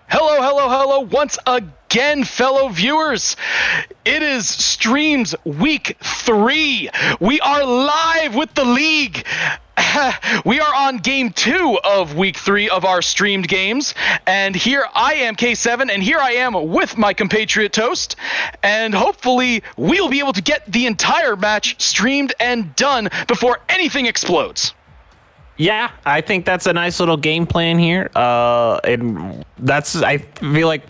Hello, once again, fellow viewers. It is Streams Week 3. We are live with the league. We are on Game 2 of Week 3 of our streamed games. And here I am, K7, and here I am with my compatriot Toast. And hopefully we'll be able to get the entire match streamed and done before anything explodes. Yeah, I think that's a nice little game plan here. And I feel like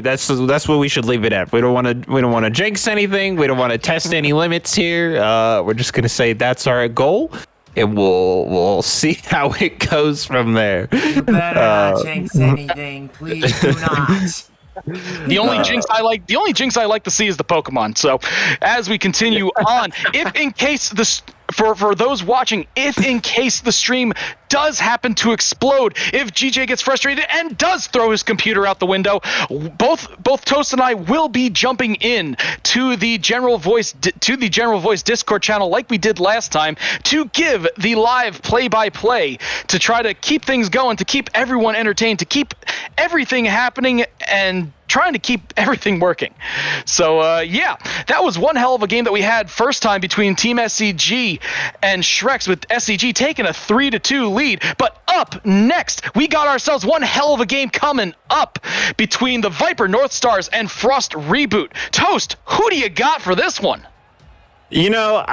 that's what we should leave it at. We don't want to jinx anything. We don't want to test any limits here. We're just gonna say that's our goal, and we'll see how it goes from there. You better not jinx anything, please do not. The only jinx I like to see is the Pokemon. So, as we continue on, if in case for those watching, if in case the stream does happen to explode, if GJ gets frustrated and does throw his computer out the window, both Toast and I will be jumping in to the General Voice Discord channel like we did last time to give the live play-by-play to try to keep things going, to keep everyone entertained, to keep everything happening and trying to keep everything working. So, yeah, that was one hell of a game that we had first time between Team SCG and Shreks, with SCG taking a 3-2 lead. But up next, we got ourselves one hell of a game coming up between the Viper Northstars and Frost Reboot. Toast, who do you got for this one? You know,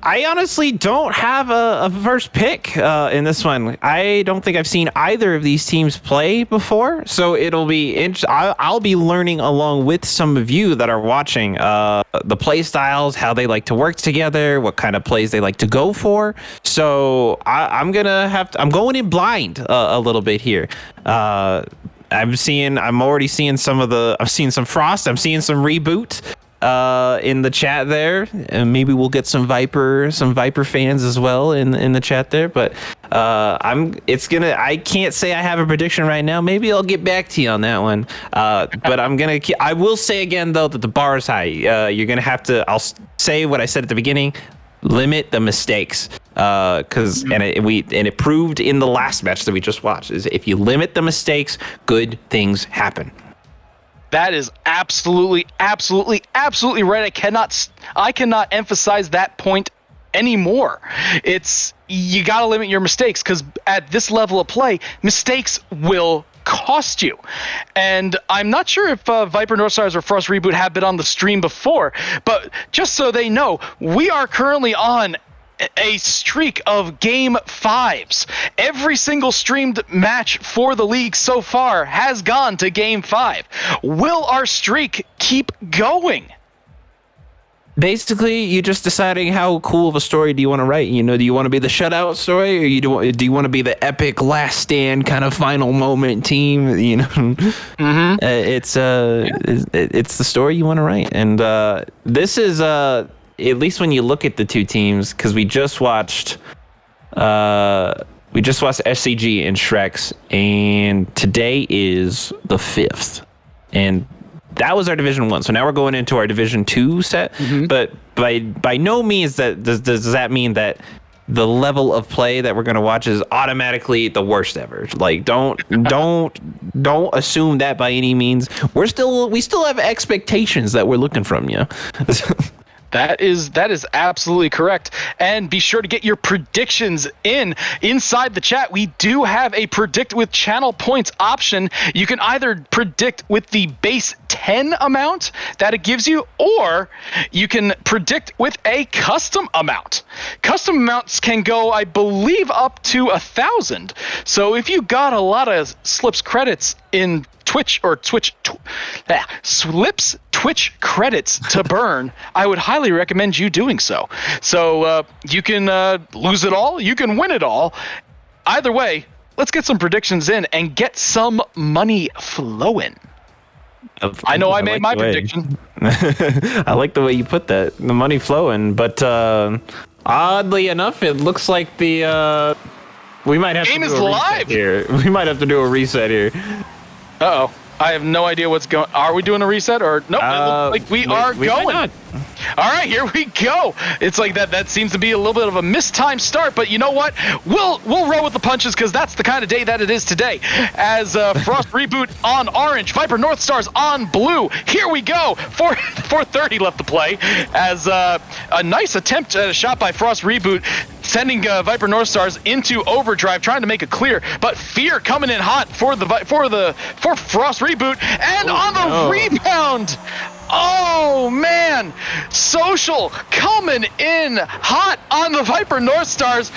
I honestly don't have a first pick in this one. I don't think I've seen either of these teams play before, so it'll be interesting. I'll be learning along with some of you that are watching the play styles, how they like to work together, what kind of plays they like to go for. So I'm going in blind a little bit here. I'm already seeing I'm seeing some Frost. I'm seeing some Reboot in the chat there, and maybe we'll get some Viper fans as well in the chat there. But I can't say I have a prediction right now. Maybe I'll get back to you on that one. But I will say again though that the bar is high. You're gonna have to. I'll say what I said at the beginning. Limit the mistakes, because it proved in the last match that we just watched is if you limit the mistakes, good things happen. That is absolutely right. I cannot emphasize that point anymore. You got to limit your mistakes, because at this level of play, mistakes will cost you. And I'm not sure if Viper Northstars or Frost Reboot have been on the stream before, but just so they know, we are currently on a streak of Game 5s. Every single streamed match for the league so far has gone to Game 5. Will our streak keep going? Basically, you're just deciding how cool of a story do you want to write. You know, do you want to be the shutout story, or do you want to be the epic last stand kind of final moment team? You know, mm-hmm. It's the story you want to write, and this is at least when you look at the two teams, because we just watched SCG and Shreks, and today is the 5th, and that was our Division 1. So now we're going into our Division 2 set, mm-hmm. But by no means does that mean that the level of play that we're going to watch is automatically the worst ever. Like, don't assume that by any means. We still have expectations that we're looking from you. That is absolutely correct. And be sure to get your predictions inside the chat. We do have a predict with channel points option. You can either predict with the base 10 amount that it gives you, or you can predict with a custom amount. Custom amounts can go, I believe, up to 1,000. So if you got a lot of Slips credits in Slips Twitch credits to burn, I would highly recommend you doing so. So you can lose it all, you can win it all. Either way, let's get some predictions in and get some money flowing. I know I made my prediction. I like the way you put that, the money flowing, but oddly enough, it looks like we might have game to do is a live here. We might have to do a reset here. Uh-oh. I have no idea what's going. Are we doing a reset or nope? It looks like we are going. All right, here we go. It's like that seems to be a little bit of a mistimed start, but you know what? We'll roll with the punches because that's the kind of day that it is today. As Frost Reboot on orange, Viper Northstars on blue. Here we go. 4:30 left to play. As a nice attempt at a shot by Frost Reboot, sending Viper Northstars into overdrive, trying to make it clear. But Fear coming in hot for Frost Reboot, and on the rebound. Oh man, Social coming in hot on the Viper Northstars,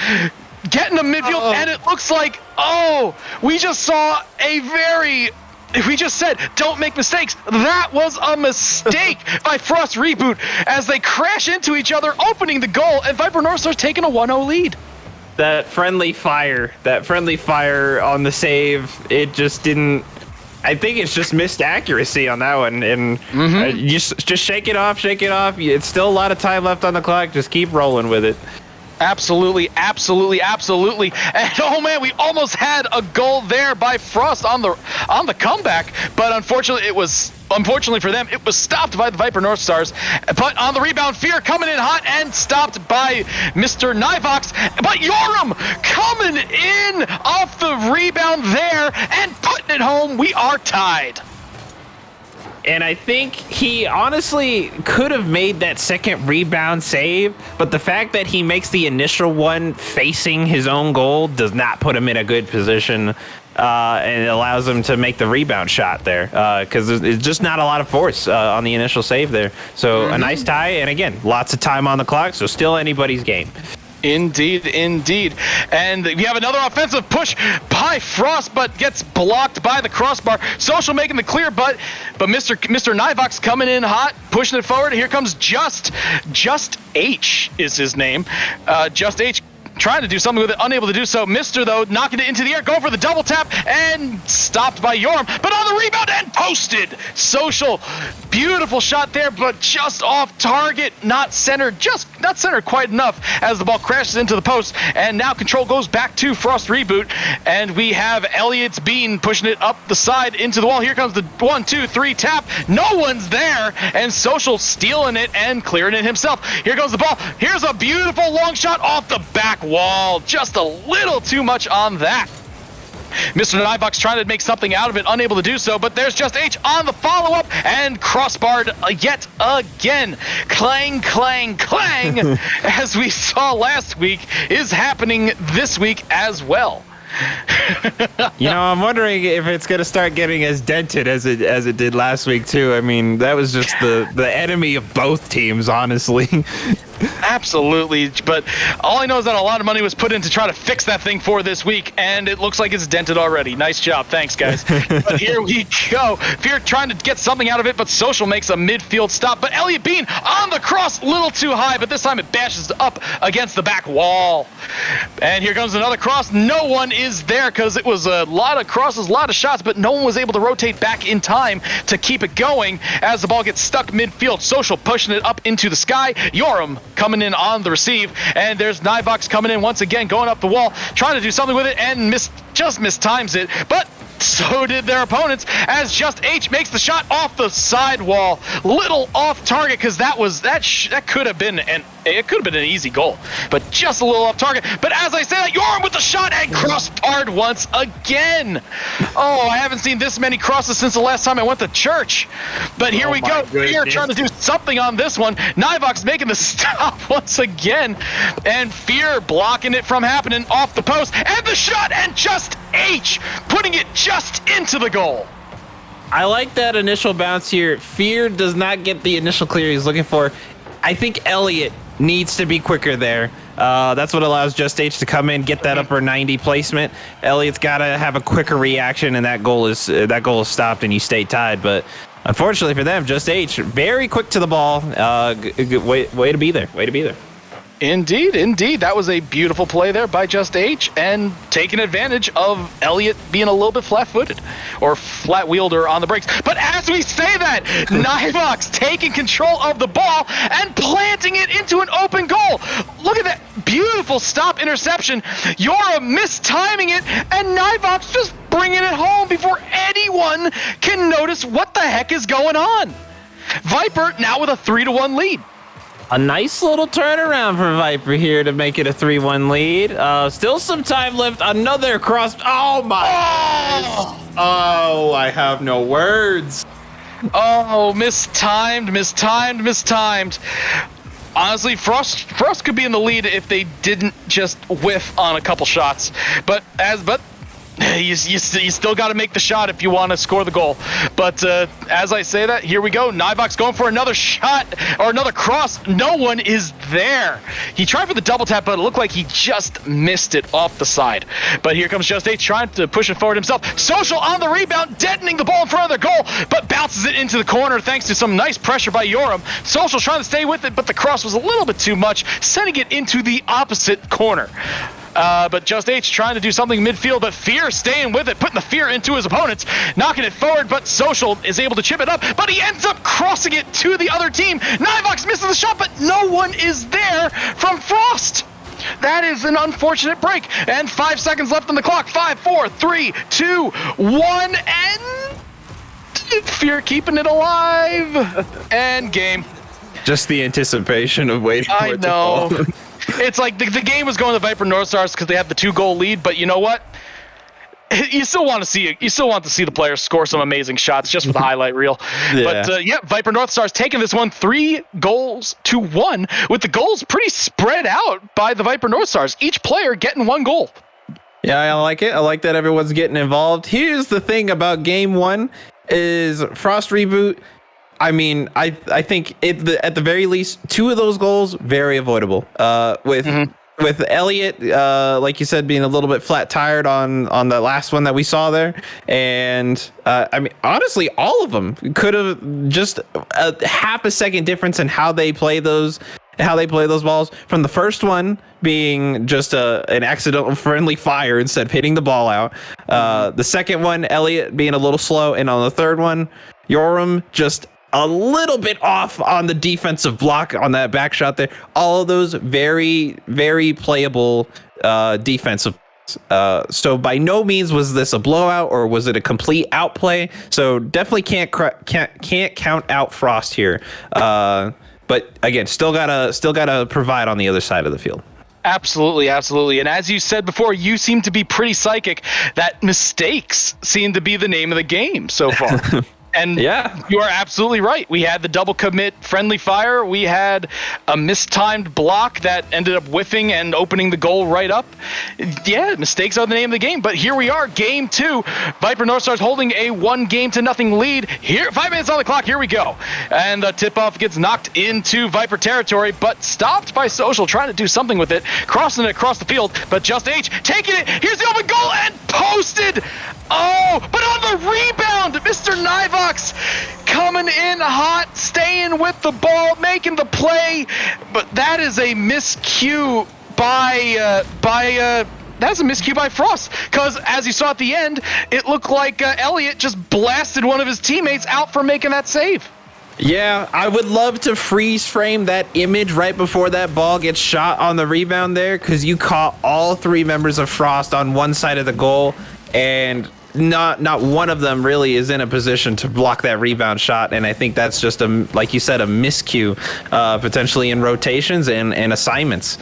getting to midfield, and it looks like we just saw we just said, don't make mistakes. That was a mistake by Frost Reboot as they crash into each other, opening the goal, and Viper Northstars taking a 1-0 lead. That friendly fire on the save, it just didn't. I think it's just missed accuracy on that one, and just shake it off. It's still a lot of time left on the clock. Just keep rolling with it. Absolutely. And oh man, we almost had a goal there by Frost on the comeback, but unfortunately for them, it was stopped by the Viper Northstars. But on the rebound, Fear coming in hot and stopped by Mr. Nivox. But Yoram coming in off the rebound there and putting it home. We are tied. And I think he honestly could have made that second rebound save, but the fact that he makes the initial one facing his own goal does not put him in a good position, and it allows him to make the rebound shot there, because there's just not a lot of force on the initial save there. So a nice tie, and again, lots of time on the clock, so still anybody's game. Indeed. And we have another offensive push by Frost, but gets blocked by the crossbar. Social making the clear, but Mr. Nivox coming in hot, pushing it forward. Here comes Just H is his name. Just H trying to do something with it, unable to do so. Mr. though, knocking it into the air, going for the double tap, and stopped by Yorm, but on the rebound and posted. Social, beautiful shot there, but just off target, not centered quite enough as the ball crashes into the post, and now control goes back to Frost Reboot, and we have Elliot's Bean pushing it up the side into the wall. Here comes the 1-2-3 tap. No one's there, and Social stealing it and clearing it himself. Here goes the ball. Here's a beautiful long shot off the back wall. Just a little too much on that. Mr. Nivox trying to make something out of it, unable to do so, but there's Just H on the follow-up and crossbarred yet again. Clang, clang, clang, as we saw last week, is happening this week as well. I'm wondering if it's going to start getting as dented as it did last week too. I mean, that was just the enemy of both teams, honestly. Absolutely, but all I know is that a lot of money was put in to try to fix that thing for this week, and it looks like it's dented already. Nice job, thanks guys. But here we go. Fear trying to get something out of it, but Social makes a midfield stop. But Elliot Bean on the cross, little too high, but this time it bashes up against the back wall. And here comes another cross. No one is there because it was a lot of crosses, a lot of shots, but no one was able to rotate back in time to keep it going as the ball gets stuck midfield. Social pushing it up into the sky. Yoram coming in on the receive, and there's Nivox coming in once again, going up the wall, trying to do something with it, and just mistimes it, but so did their opponents as Just H makes the shot off the side wall, little off target, because that could have been an easy goal, but just a little off target. But as I said, Yorm with the shot and crossbarred once again. Oh, I haven't seen this many crosses since the last time I went to church. But here we go. Fear trying to do something on this one. Nivox making the stop once again, and Fear blocking it from happening off the post, and the shot, and Just H putting it just into the goal. I like that initial bounce here. Fear does not get the initial clear he's looking for. I think Elliot needs to be quicker there. That's what allows Just H to come in, get that upper 90 placement. Elliot's got to have a quicker reaction, and that goal is stopped, and you stay tied. But unfortunately for them, Just H very quick to the ball. Way to be there. Way to be there. Indeed. That was a beautiful play there by Just H, and taking advantage of Elliot being a little bit flat-footed or flat-wheeled on the brakes. But as we say that, Nivox taking control of the ball and planting it into an open goal. Look at that beautiful stop interception. Yora mistiming it, and Nivox just bringing it home before any anyone can notice what the heck is going on. Viper now with a 3-1 lead. A nice little turnaround for Viper here to make it a 3-1 lead. Still some time left. Another cross. Oh my! Oh, I have no words. Oh, mistimed. Honestly, Frost could be in the lead if they didn't just whiff on a couple shots. But you still got to make the shot if you want to score the goal. But as I say that, here we go. Nivox going for another shot or another cross. No one is there. He tried for the double tap, but it looked like he just missed it off the side. But here comes Just H trying to push it forward himself. Social on the rebound, detonating the ball in front of their goal, but bounces it into the corner thanks to some nice pressure by Yoram. Social trying to stay with it, but the cross was a little bit too much, sending it into the opposite corner. But Just H trying to do something midfield, but Fear staying with it, putting the fear into his opponents, knocking it forward, but Social is able to chip it up, but he ends up crossing it to the other team. Nivox misses the shot, but no one is there from Frost. That is an unfortunate break. And 5 seconds left on the clock. 5, 4, 3, 2, 1, and Fear keeping it alive. And game. Just the anticipation of waiting for it to fall. It's like the game was going to Viper Northstars because they have the 2-goal lead, but you know what? You still want to see the players score some amazing shots just for the highlight reel. Yeah. But Viper Northstars taking this one 3-1, with the goals pretty spread out by the Viper Northstars. Each player getting 1 goal. Yeah, I like it. I like that everyone's getting involved. Here's the thing about game 1 is Frost Reboot. I mean, I think at the very least 2 of those goals very avoidable. With Elliot, like you said, being a little bit flat tired on the last one that we saw there, and I mean, honestly, all of them could have just a half a second difference in how they play those balls. From the first one being just an accidental friendly fire instead of hitting the ball out. The second one, Elliot being a little slow, and on the third one, Yoram just a little bit off on the defensive block on that back shot there. All of those very, very playable defensive. So by no means was this a blowout or was it a complete outplay. So definitely can't count out Frost here. But again, still gotta provide on the other side of the field. Absolutely. And as you said before, you seem to be pretty psychic that mistakes seem to be the name of the game so far. And yeah, you are absolutely right. We had the double commit friendly fire. We had a mistimed block that ended up whiffing and opening the goal right up. Yeah, mistakes are the name of the game. But here we are, game 2. Viper Northstars holding a 1-0 lead. Here, 5 minutes on the clock. Here we go. And the tip-off gets knocked into Viper territory, but stopped by Social, trying to do something with it, crossing it across the field. But Just H taking it. Here's the open goal and posted. Oh, but on the rebound, Mr. Nivox coming in hot, staying with the ball, making the play. But that is a miscue by Frost, because as you saw at the end, it looked like Elliot just blasted one of his teammates out for making that save. Yeah, I would love to freeze frame that image right before that ball gets shot on the rebound there, because you caught all 3 members of Frost on one side of the goal, and not one of them really is in a position to block that rebound shot. And I think that's just like you said, a miscue, potentially in rotations and assignments.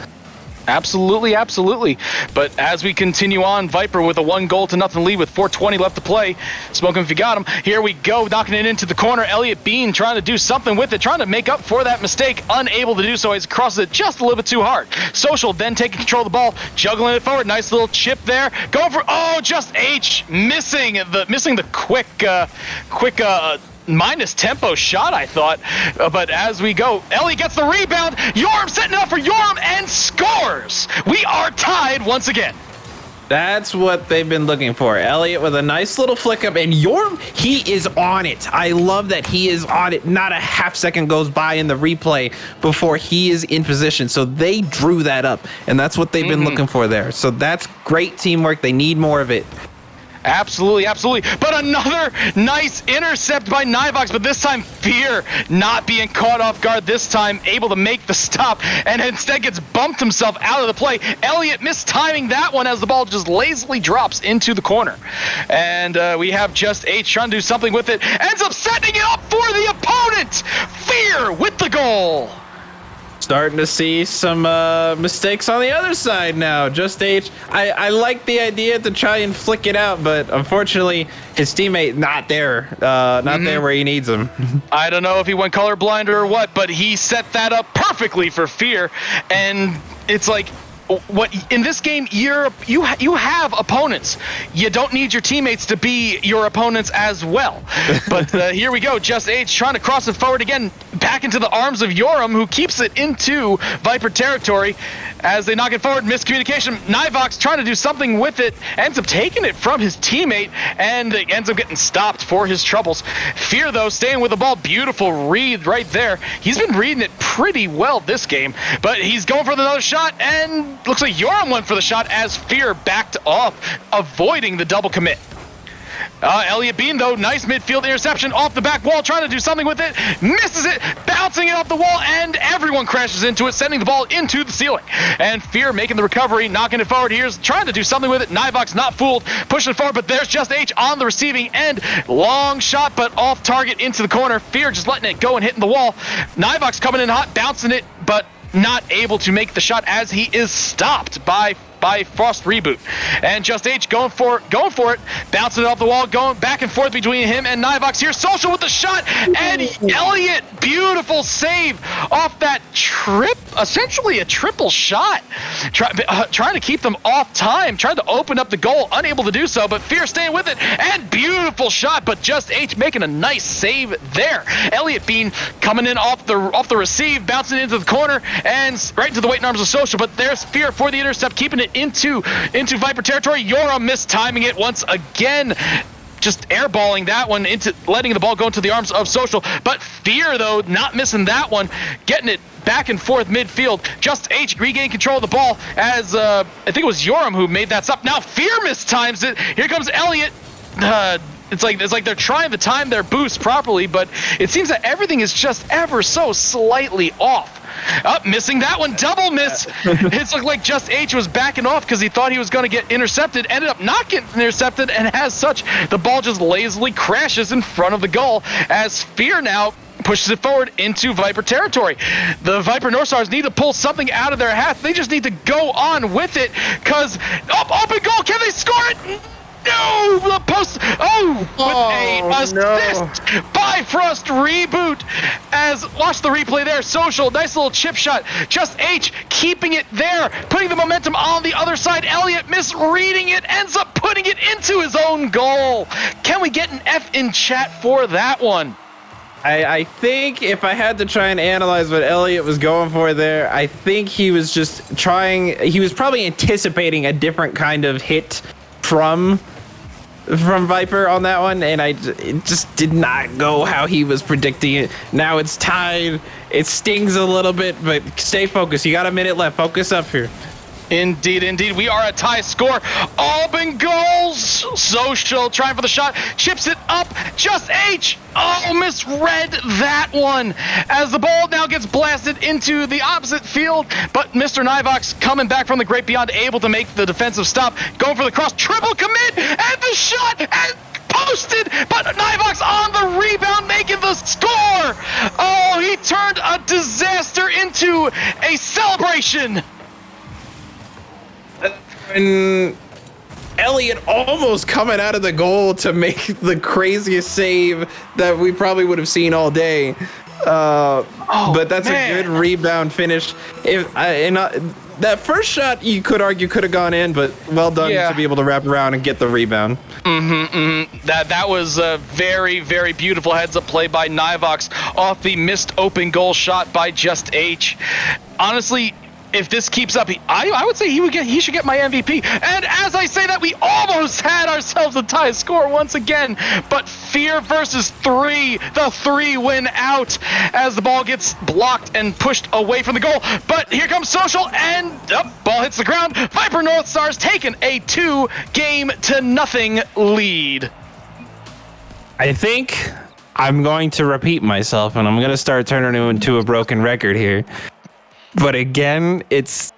Absolutely. But as we continue on, Viper with a 1-0 lead with 4:20 left to play. Smoke him if you got him. Here we go, knocking it into the corner. Elliot Bean trying to do something with it, trying to make up for that mistake. Unable to do so. He crosses it just a little bit too hard. Social then taking control of the ball, juggling it forward. Nice little chip there. Going for Just H missing the quick minus tempo shot, I thought. But as we go, Ellie gets the rebound. Yoram setting up for Yoram and scores. We are tied once again. That's what they've been looking for. Elliot with a nice little flick up, and Yoram, he is on it. I love that he is on it. Not a half second goes by in the replay before he is in position. So they drew that up, and that's what they've been looking for there. So that's great teamwork. They need more of it. Absolutely, absolutely. But another nice intercept by Nivox, but this time Fear not being caught off guard, this time able to make the stop, and instead gets bumped himself out of the play. Elliott mistiming that one as the ball just lazily drops into the corner. And we have Just H trying to do something with it, ends up setting it up for the opponent! Fear with the goal! Starting to see some mistakes on the other side now. Just H. I like the idea to try and flick it out, but unfortunately, his teammate not there. Not there where he needs him. I don't know if he went colorblind or what, but he set that up perfectly for Fear. And it's like, what in this game you have opponents. You don't need your teammates to be your opponents as well. But here we go. Just H trying to cross it forward again, back into the arms of Yoram, who keeps it into Viper territory as they knock it forward. Miscommunication. Nivox trying to do something with it, ends up taking it from his teammate, and ends up getting stopped for his troubles. Fear though staying with the ball. Beautiful read right there. He's been reading it pretty well this game, but he's going for another shot, and looks like Yoram went for the shot as Fear backed off, avoiding the double commit. Elliott Bean, though, nice midfield interception off the back wall, trying to do something with it, misses it, bouncing it off the wall, and everyone crashes into it, sending the ball into the ceiling. And Fear making the recovery, knocking it forward. Here's trying to do something with it. Nivox not fooled, pushing it forward, but there's Just H on the receiving end. Long shot, but off target into the corner. Fear just letting it go and hitting the wall. Nivox coming in hot, bouncing it, but not able to make the shot as he is stopped by Frost Reboot. And Just H going for it, bouncing it off the wall, going back and forth between him and Nivox. Here, Social with the shot, and Elliott, beautiful save off that essentially a triple shot. Trying to keep them off time, trying to open up the goal, unable to do so, but Fear staying with it, and beautiful shot, but Just H making a nice save there. Elliott Bean coming in off the receive, bouncing into the corner, and right into the weight and arms of Social, but there's Fear for the intercept, keeping it into Viper territory. Yora mistiming it once again, just airballing that one into letting the ball go into the arms of Social. But Fear though not missing that one, getting it back and forth midfield. Just H regaining control of the ball as I think it was Yoram who made that stop. Now Fear mistimes it. Here comes Elliott. It's like they're trying to time their boost properly, but it seems that everything is just ever so slightly off. Missing that one, double miss. It looked like Just H was backing off because he thought he was going to get intercepted, ended up not getting intercepted, and as such, the ball just lazily crashes in front of the goal as Fear now pushes it forward into Viper territory. The Viper Northstars need to pull something out of their hat. They just need to go on with it because open goal. Can they score it? No, the post. With a assist by Frost Reboot. As watch the replay there. Social, nice little chip shot. Just H keeping it there, putting the momentum on the other side. Elliott misreading it, ends up putting it into his own goal. Can we get an F in chat for that one? I think if I had to try and analyze what Elliott was going for there, I think he was just trying. He was probably anticipating a different kind of hit from Viper on that one, and it just did not go how he was predicting it. Now it's tied. It stings a little bit, but stay focused. You got a minute left. Focus up here. Indeed. We are a tie score. Open goals. Social trying for the shot. Chips it up. Just H. Misread that one. As the ball now gets blasted into the opposite field. But Mr. Nivox coming back from the great beyond, able to make the defensive stop. Going for the cross. Triple commit. And the shot. And posted. But Nivox on the rebound, making the score. He turned a disaster into a celebration. And Elliott almost coming out of the goal to make the craziest save that we probably would have seen all day. But that's a good rebound finish. That first shot, you could argue, could have gone in, but well done to be able to wrap around and get the rebound. That was a very, very beautiful heads-up play by Nivox off the missed open goal shot by Just H. Honestly, if this keeps up, I would say he should get my MVP. And as I say that, we almost had ourselves a tie score once again. But Fear versus 3, the 3 win out as the ball gets blocked and pushed away from the goal. But here comes Social, and ball hits the ground. Viper Northstars taking a 2-0 lead. I think I'm going to repeat myself, and I'm going to start turning it into a broken record here. But again, it's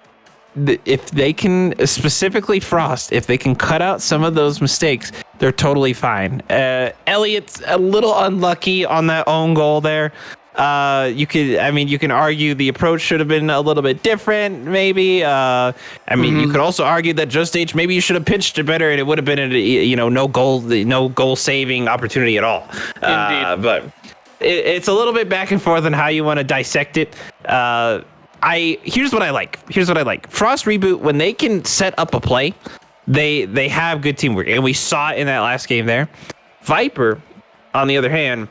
if they can, specifically Frost, if they can cut out some of those mistakes, they're totally fine. Elliott's a little unlucky on that own goal there. You can argue the approach should have been a little bit different, maybe. You could also argue that Just H, maybe you should have pitched it better, and it would have been no goal saving opportunity at all. Indeed. But it's a little bit back and forth on how you want to dissect it. Here's what I like. Frost Reboot, when they can set up a play, they have good teamwork, and we saw it in that last game there. Viper, on the other hand,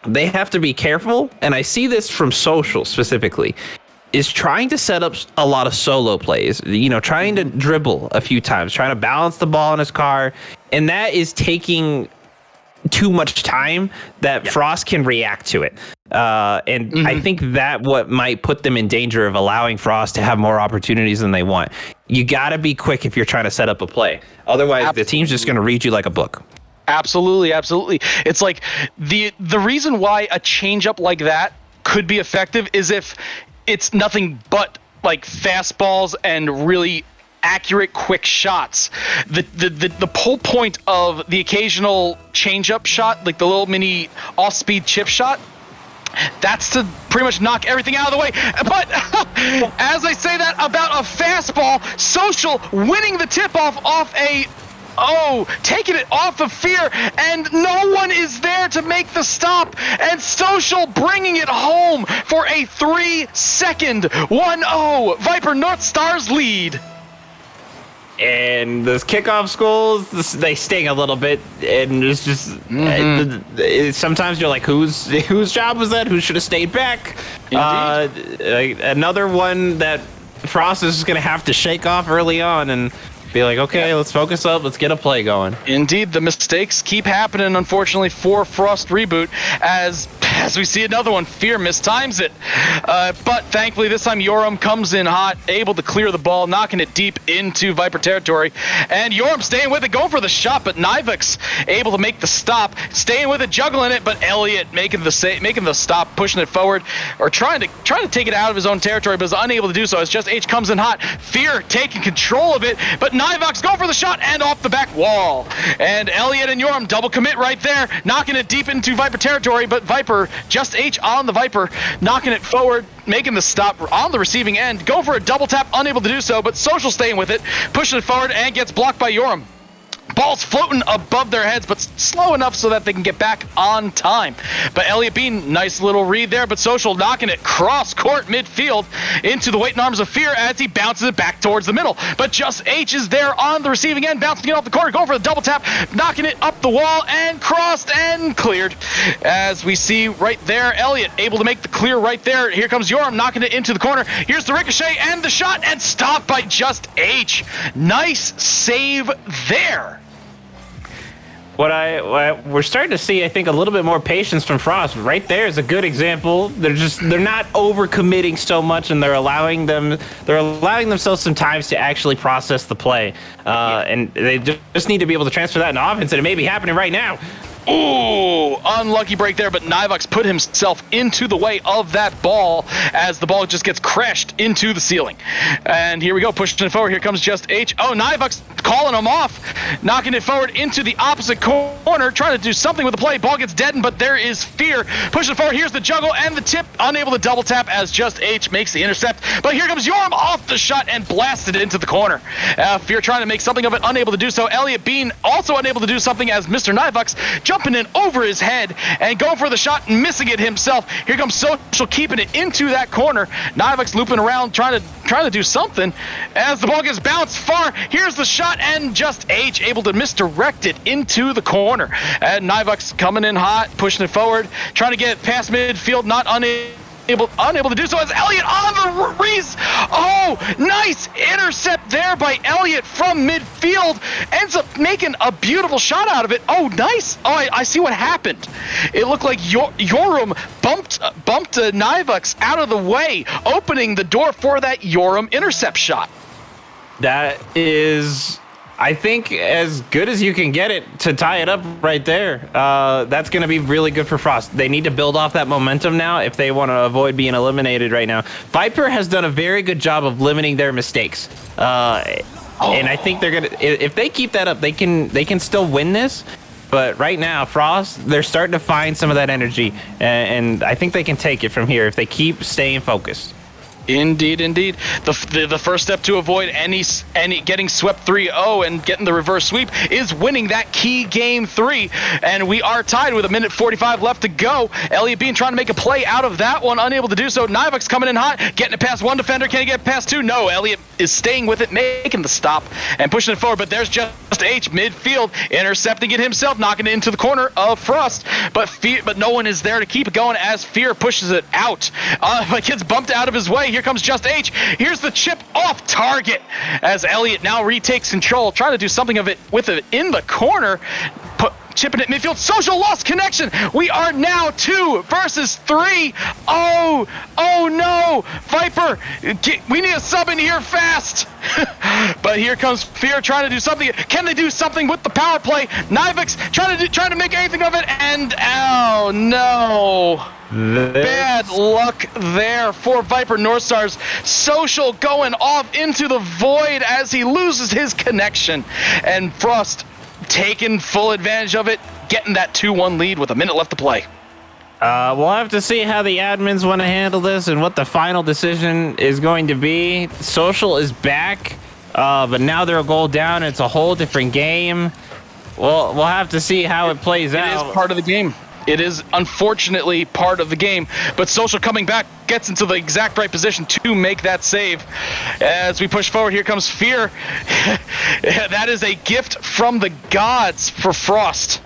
they have to be careful, and I see this from Social specifically, is trying to set up a lot of solo plays, trying to dribble a few times, trying to balance the ball in his car, and that is taking too much time that Frost can react to it. I think that what might put them in danger of allowing Frost to have more opportunities than they want. You got to be quick if you're trying to set up a play. Otherwise, the team's just going to read you like a book. Absolutely. It's like the reason why a changeup like that could be effective is if it's nothing but like fastballs and really accurate, quick shots. The whole point of the occasional changeup shot, like the little mini off-speed chip shot, that's to pretty much knock everything out of the way. But as I say that about a fastball, Social winning the tip-off off taking it off of Fear, and no one is there to make the stop, and Social bringing it home for a 3-second 1-0 Viper Northstars lead. And those kickoff goals, they sting a little bit, and it's just sometimes you're like, whose job was that? Who should have stayed back? Another one that Frost is going to have to shake off early on and be like, okay, let's focus up, let's get a play going. Indeed, the mistakes keep happening, unfortunately, for Frost Reboot, as we see another one. Fear mistimes it. But thankfully, this time Yoram comes in hot, able to clear the ball, knocking it deep into Viper territory. And Yoram staying with it, going for the shot, but Nivex able to make the stop, staying with it, juggling it, but Elliott making the stop, pushing it forward, or trying to take it out of his own territory, but is unable to do so as Just H comes in hot. Fear taking control of it, but Nivox go for the shot and off the back wall. And Elliott and Yoram double commit right there, knocking it deep into Viper territory, but Viper, Just H on the Viper, knocking it forward, making the stop on the receiving end, go for a double tap, unable to do so, but Social staying with it, pushing it forward and gets blocked by Yoram. Ball's floating above their heads, but slow enough so that they can get back on time. But Elliott Bean, nice little read there, but Social knocking it cross-court midfield into the weight and arms of Fear as he bounces it back towards the middle. But Just H is there on the receiving end, bouncing it off the corner, going for the double tap, knocking it up the wall, and crossed and cleared. As we see right there, Elliott able to make the clear right there. Here comes Yoram knocking it into the corner. Here's the ricochet and the shot, and stopped by Just H. Nice save there. We're starting to see, I think, a little bit more patience from Frost. Right there is a good example. They're not overcommitting so much, and they're allowing themselves some time to actually process the play. And they just need to be able to transfer that in offense, and it may be happening right now. Ooh, unlucky break there, but Nivox put himself into the way of that ball as the ball just gets crashed into the ceiling. And here we go, pushing it forward. Here comes Just H. Oh, Nivox calling him off, knocking it forward into the opposite corner, trying to do something with the play. Ball gets deadened, but there is Fear. Pushing it forward. Here's the juggle and the tip, unable to double tap as Just H makes the intercept. But here comes Yoram off the shot and blasted into the corner. Fear trying to make something of it, unable to do so. Elliott Bean also unable to do something as Mr. Nivox jumping in over his head and going for the shot and missing it himself. Here comes Social keeping it into that corner. Nivox looping around trying to do something as the ball gets bounced far. Here's the shot and Just H able to misdirect it into the corner. And Nivox coming in hot, pushing it forward, trying to get it past midfield, not unable unable to do so as Elliott on the Reese. Oh, nice intercept there by Elliott from midfield. Ends up making a beautiful shot out of it. Oh, nice. Oh, I see what happened. It looked like Yoram bumped Nivux out of the way, opening the door for that Yoram intercept shot. That is, I think, as good as you can get it to tie it up right there. That's going to be really good for Frost. They need to build off that momentum now if they want to avoid being eliminated right now. Viper has done a very good job of limiting their mistakes. And I think they're going to, if they keep that up, they can still win this. But right now, Frost, they're starting to find some of that energy. And I think they can take it from here if they keep staying focused. Indeed. The first step to avoid any getting swept 3-0 and getting the reverse sweep is winning that key game 3. And we are tied with 1:45 left to go. Elliott Bean trying to make a play out of that one, unable to do so. Nivux coming in hot, getting it past one defender. Can he get past two? No, Elliott is staying with it, making the stop and pushing it forward. But there's just H midfield, intercepting it himself, knocking it into the corner of Frost. But no one is there to keep it going as Fear pushes it out. But gets bumped out of his way. Here comes Just H. Here's the chip off target as Elliott now retakes control, trying to do something with it in the corner. Chipping it midfield. Social lost connection. We are now 2 versus 3. Oh no. Viper, we need a sub in here fast. But here comes Fear trying to do something. Can they do something with the power play? Nivux trying to make anything of it, and oh no. Bad luck there for Viper Northstars. Social going off into the void as he loses his connection, and Frost taking full advantage of it, getting that 2-1 lead with a minute left to play. We'll have to see how the admins want to handle this and what the final decision is going to be. Social is back, but now they're a goal down. It's a whole different game. We'll have to see how it plays out. It is part of the game. It is unfortunately part of the game, but Social coming back gets into the exact right position to make that save. As we push forward, here comes Fear. That is a gift from the gods for Frost.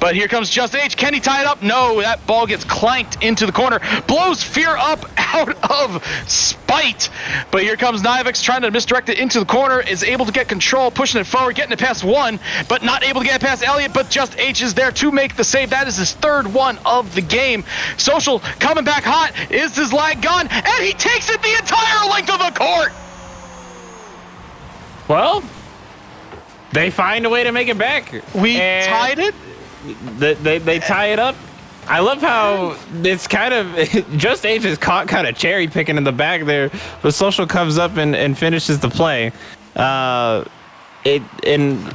But here comes Just H. Can he tie it up? No, that ball gets clanked into the corner. Blows Fear up out of spite. But here comes Nivux trying to misdirect it into the corner. Is able to get control, pushing it forward, getting it past one, but not able to get it past Elliott. But Just H is there to make the save. That is his third one of the game. Social coming back hot. Is his lag gone? And he takes it the entire length of the court. Well, they find a way to make it back. We tied it. They tie it up. I love how it's kind of Just H is caught kind of cherry picking in the back there, but Social comes up and finishes the play. And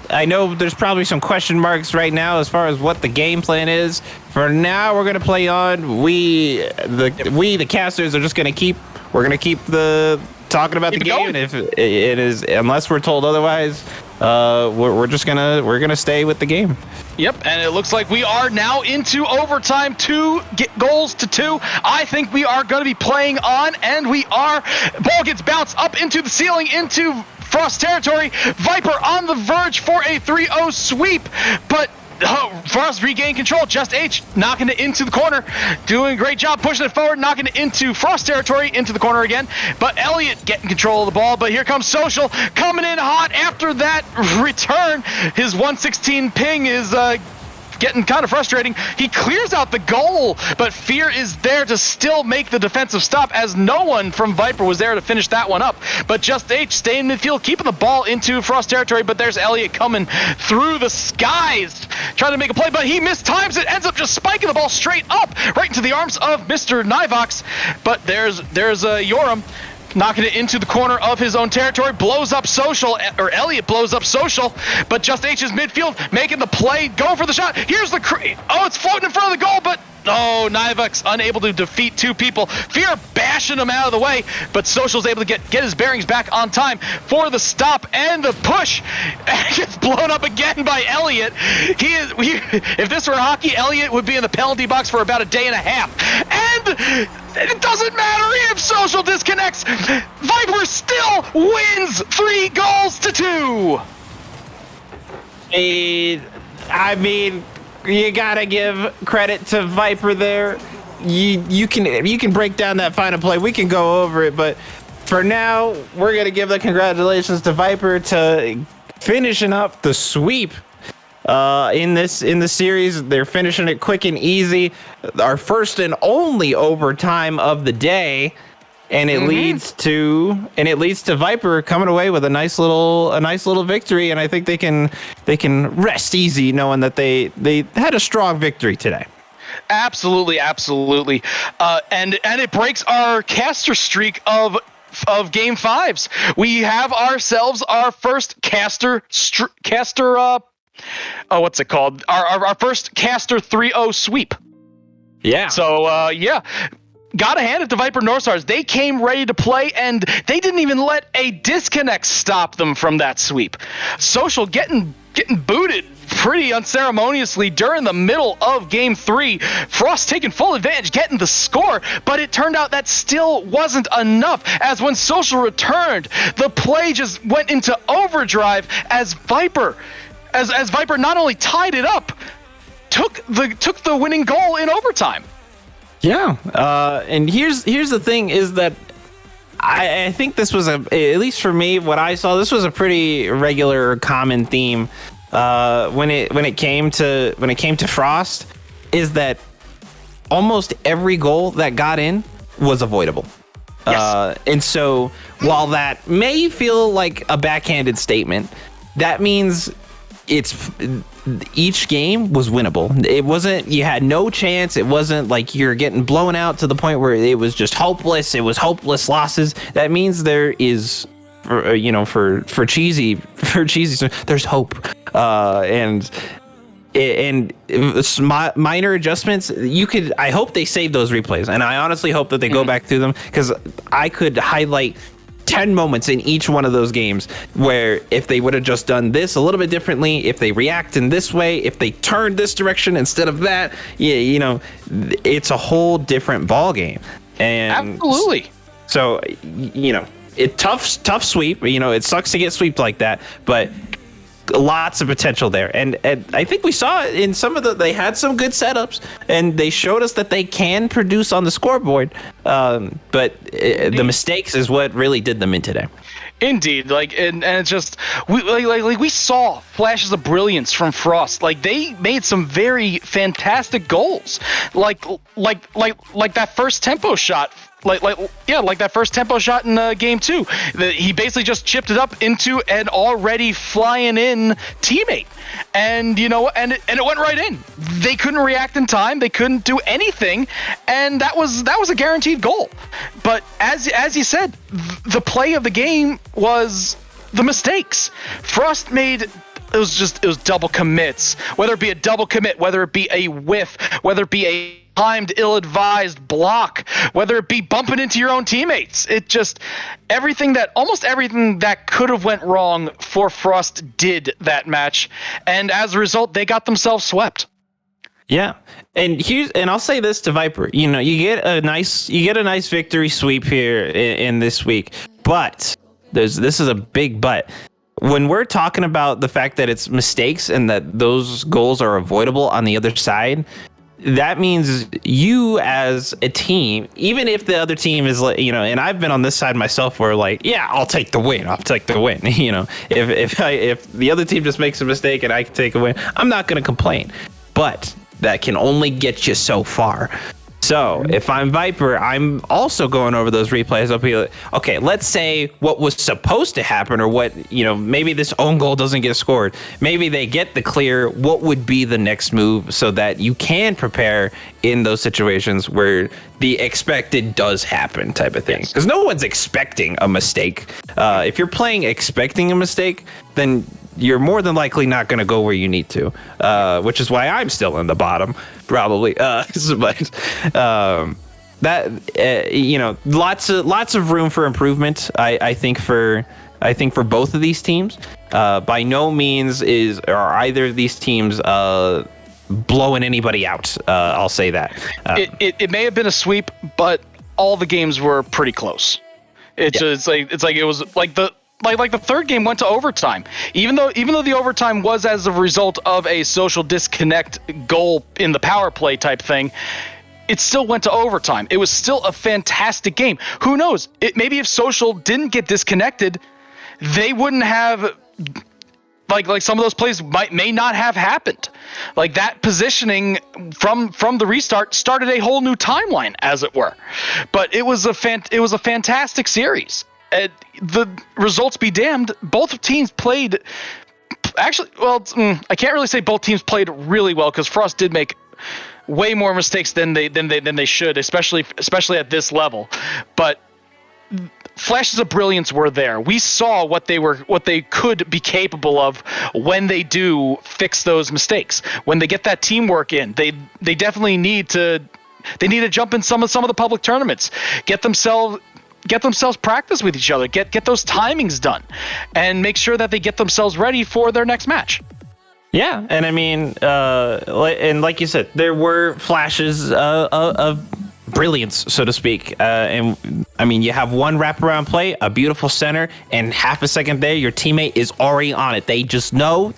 I know there's probably some question marks right now as far as what the game plan is. For now, we're gonna play on. We the casters are just gonna keep. We're gonna keep the talking about the game, and if it is, unless we're told otherwise, we're gonna stay with the game. Yep, and it looks like we are now into overtime. 2 goals to 2. I think we are going to be playing on, and we are. Ball gets bounced up into the ceiling, into Frost territory. Viper on the verge for a 3-0 sweep, but Frost regain control. Just H knocking it into the corner, doing a great job pushing it forward, knocking it into Frost territory, into the corner again. But Elliott getting control of the ball. But here comes Social coming in hot after that return. His 116 ping is getting kind of frustrating. He clears out the goal, but Fear is there to still make the defensive stop, as no one from Viper was there to finish that one up. But Just H staying in midfield, keeping the ball into Frost territory, but there's Elliott coming through the skies, trying to make a play, but he mistimes it, ends up just spiking the ball straight up, right into the arms of Mr. Nivox. But there's Yoram, knocking it into the corner of his own territory, blows up Social, or Elliott blows up Social, but Just H is midfield, making the play, going for the shot. Here's the, it's floating in front of the goal, but oh, Nivox unable to defeat 2 people. Fear bashing him out of the way, but Social's able to get his bearings back on time for the stop and the push. Gets blown up again by Elliott. If this were hockey, Elliott would be in the penalty box for about a day and a half. And it doesn't matter if Social disconnects. Viper still wins 3 goals to 2. I mean, you gotta give credit to Viper there. you can break down that final play. We can go over it, but for now, we're gonna give the congratulations to Viper to finishing up the sweep in the series. They're finishing it quick and easy. Our first and only overtime of the day. And it leads to Viper coming away with a nice little victory, and I think they can rest easy knowing that they had a strong victory today. Absolutely. And it breaks our caster streak of game fives. We have ourselves our first caster what's it called? Our first caster 3-0 sweep. Yeah. So yeah. Gotta hand it to Viper Northstars. They came ready to play, and they didn't even let a disconnect stop them from that sweep. Social getting booted pretty unceremoniously during the middle of game 3. Frost taking full advantage, getting the score, but it turned out that still wasn't enough, as when Social returned, the play just went into overdrive as Viper not only tied it up, took the winning goal in overtime. Yeah, and here's the thing is that I think this was at least for me, what I saw, this was a pretty regular common theme when it came to Frost, is that almost every goal that got in was avoidable. Yes. And so while that may feel like a backhanded statement, that means each game was winnable. It wasn't, you had no chance. It wasn't like you're getting blown out to the point where it was just hopeless. It was hopeless losses. That means there is, for cheesy, there's hope. And minor adjustments, I hope they save those replays, and I honestly hope that they go back through them, because I could highlight 10 moments in each one of those games where if they would have just done this a little bit differently, if they react in this way, if they turn this direction instead of that, it's a whole different ball game. And absolutely. So, it tough sweep. It sucks to get sweeped like that, but lots of potential there. And I think we saw in some of they had some good setups, and they showed us that they can produce on the scoreboard. But the mistakes is what really did them in today. Indeed, and it's just we saw flashes of brilliance from Frost. Like, they made some very fantastic goals, like that first tempo shot. Like that first tempo shot in game 2. He basically just chipped it up into an already flying in teammate, and and it went right in. They couldn't react in time. They couldn't do anything, and that was a guaranteed goal. But as you said, the play of the game was the mistakes. Frost made. It was double commits, whether it be a double commit, whether it be a whiff, whether it be a timed ill-advised block, whether it be bumping into your own teammates. It just almost everything that could have went wrong for Frost did that match, and as a result, they got themselves swept. Yeah, and I'll say this to Viper, you get a nice victory sweep here in this week, but this is a big but. When we're talking about the fact that it's mistakes and that those goals are avoidable on the other side, that means you as a team, even if the other team is and I've been on this side myself where I'll take the win. If the other team just makes a mistake and I can take a win, I'm not going to complain. But that can only get you so far. So if I'm Viper, I'm also going over those replays. I'll be like, okay, let's say what was supposed to happen, or what, maybe this own goal doesn't get scored. Maybe they get the clear. What would be the next move so that you can prepare in those situations where the expected does happen type of thing? Because no one's expecting a mistake. If you're playing expecting a mistake, then you're more than likely not going to go where you need to, which is why I'm still in the bottom, probably. But lots of room for improvement. I think for both of these teams. By no means are either of these teams blowing anybody out. I'll say that. It may have been a sweep, but all the games were pretty close. It was like the third game went to overtime. Even though the overtime was as a result of a social disconnect goal in the power play type thing, it still went to overtime. It was still a fantastic game. Who knows? Maybe if Social didn't get disconnected, they wouldn't have like some of those plays may not have happened. Like that positioning from the restart started a whole new timeline, as it were. But it was a fantastic series. The results be damned. Both teams played. Actually, well, I can't really say both teams played really well because Frost did make way more mistakes than they should, especially at this level. But flashes of brilliance were there. We saw what they could be capable of when they do fix those mistakes. When they get that teamwork in, they definitely need to jump in some of the public tournaments, get themselves practice with each other, get those timings done, and make sure that they get themselves ready for their next match. Yeah, and I mean, and like you said, there were flashes of brilliance, so to speak. And I mean, you have one wraparound play, a beautiful center, and half a second there, your teammate is already on it. They just know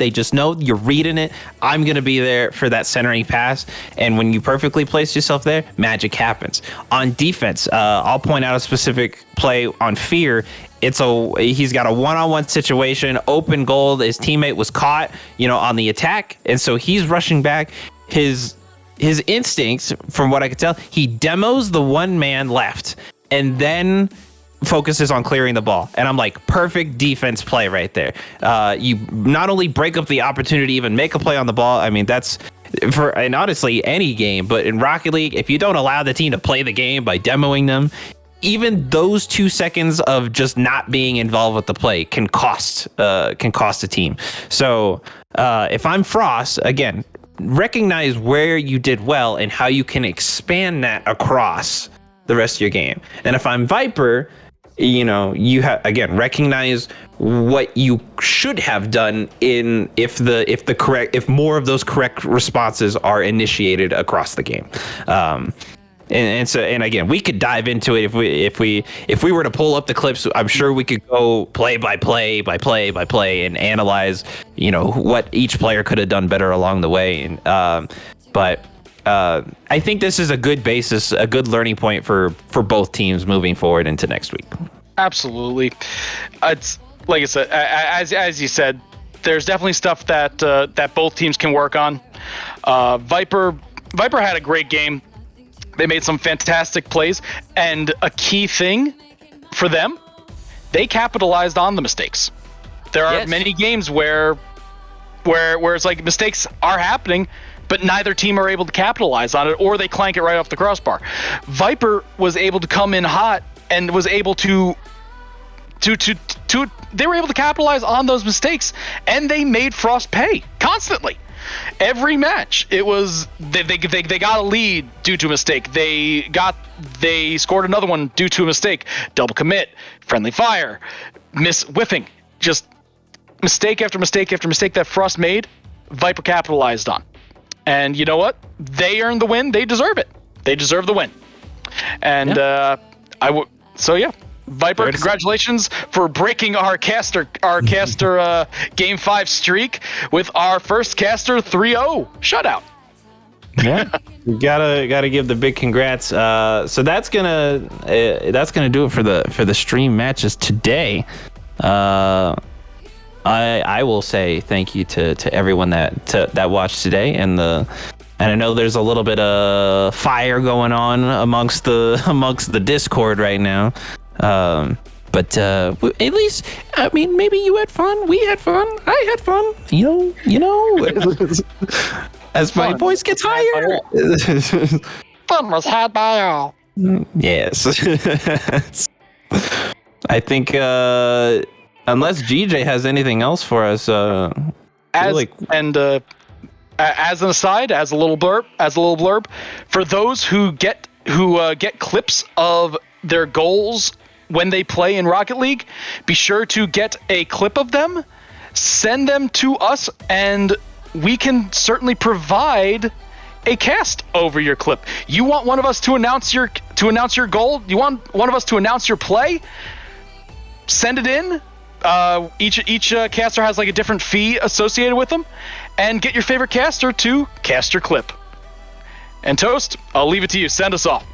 you're reading it. I'm going to be there for that centering pass. And when you perfectly place yourself there, magic happens. On defense, I'll point out a specific play on Fear. He's got a one-on-one situation, open goal. His teammate was caught, on the attack. And so he's rushing back. His instincts, from what I could tell, he demos the one man left and then focuses on clearing the ball. And I'm like, perfect defense play right there. You not only break up the opportunity to even make a play on the ball. I mean, that's and honestly, any game, but in Rocket League, if you don't allow the team to play the game by demoing them, even those 2 seconds of just not being involved with the play can cost a team. So if I'm Frost, again, recognize where you did well and how you can expand that across the rest of your game. And if I'm Viper, you have, again, recognize what you should have done if more of those correct responses are initiated across the game. And again, we could dive into it if we were to pull up the clips. I'm sure we could go play by play and analyze, what each player could have done better along the way. But I think this is a good basis, a good learning point for both teams moving forward into next week. Absolutely. It's like I said, as you said, there's definitely stuff that both teams can work on. Viper had a great game. They made some fantastic plays, and a key thing for them, they capitalized on the mistakes. There are many games where it's like mistakes are happening, but neither team are able to capitalize on it, or they clank it right off the crossbar. Viper was able to come in hot and was able to they were able to capitalize on those mistakes, and they made Frost pay constantly. Every match, it was they got a lead due to a mistake. They scored another one due to a mistake. Double commit, friendly fire, whiffing, just mistake after mistake after mistake that Frost made. Viper capitalized on, and you know what? They earned the win. They deserve it. They deserve the win. And Viper, congratulations for breaking our caster game 5 streak with our first caster 3-0 shutout. Yeah, we gotta give the big congrats. So that's gonna do it for the stream matches today. I will say thank you to everyone that watched today, and I know there's a little bit of fire going on amongst the Discord right now. But at least, I mean, maybe you had fun. We had fun. I had fun. As my voice gets higher. Fun was had by all. Yes. I think unless GJ has anything else for us, as an aside, as a little blurb, for those who get clips of their goals when they play in Rocket League, be sure to get a clip of them, send them to us, and we can certainly provide a cast over your clip. You want one of us to announce your goal? You want one of us to announce your play? Send it in. Each caster has like a different fee associated with them, and get your favorite caster to cast your clip. And Toast, I'll leave it to you. Send us off.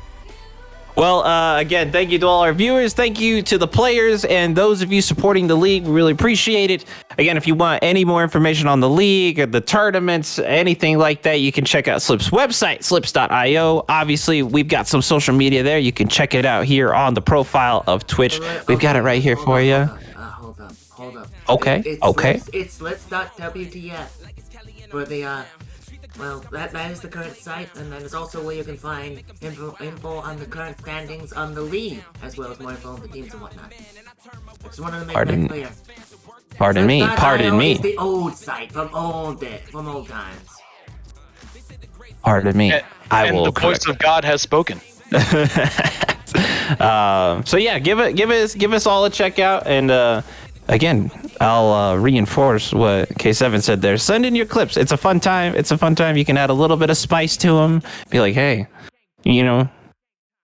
Well, again, thank you to all our viewers. Thank you to the players and those of you supporting the league. We really appreciate it. Again, if you want any more information on the league or the tournaments, anything like that, you can check out Slip's website, slips.io. Obviously, we've got some social media there. You can check it out here on the profile of Twitch. We've got it right here for you. Hold up. Okay, okay. It's slips.wtf for the, well, that is the current site, and that is also where you can find info on the current standings on the league, as well as more info on the teams and whatnot. I just wanted to make that clear. Pardon me. It's the old site from old times. Pardon me. And the voice of God has spoken. So yeah, give us all a check out, and again, I'll reinforce what K7 said there. Send in your clips. It's a fun time. You can add a little bit of spice to them. Be like, hey, you know,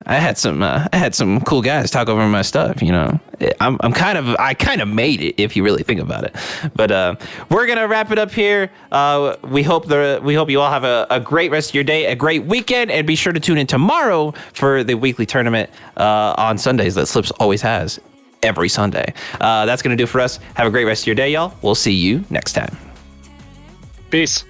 I had some cool guys talk over my stuff. You know, I kind of made it, if you really think about it. But we're gonna wrap it up here. We hope you all have a great rest of your day, a great weekend, and be sure to tune in tomorrow for the weekly tournament on Sundays that Slips always has every Sunday. That's gonna do for us. Have a great rest of your day, y'all. We'll see you next time. Peace.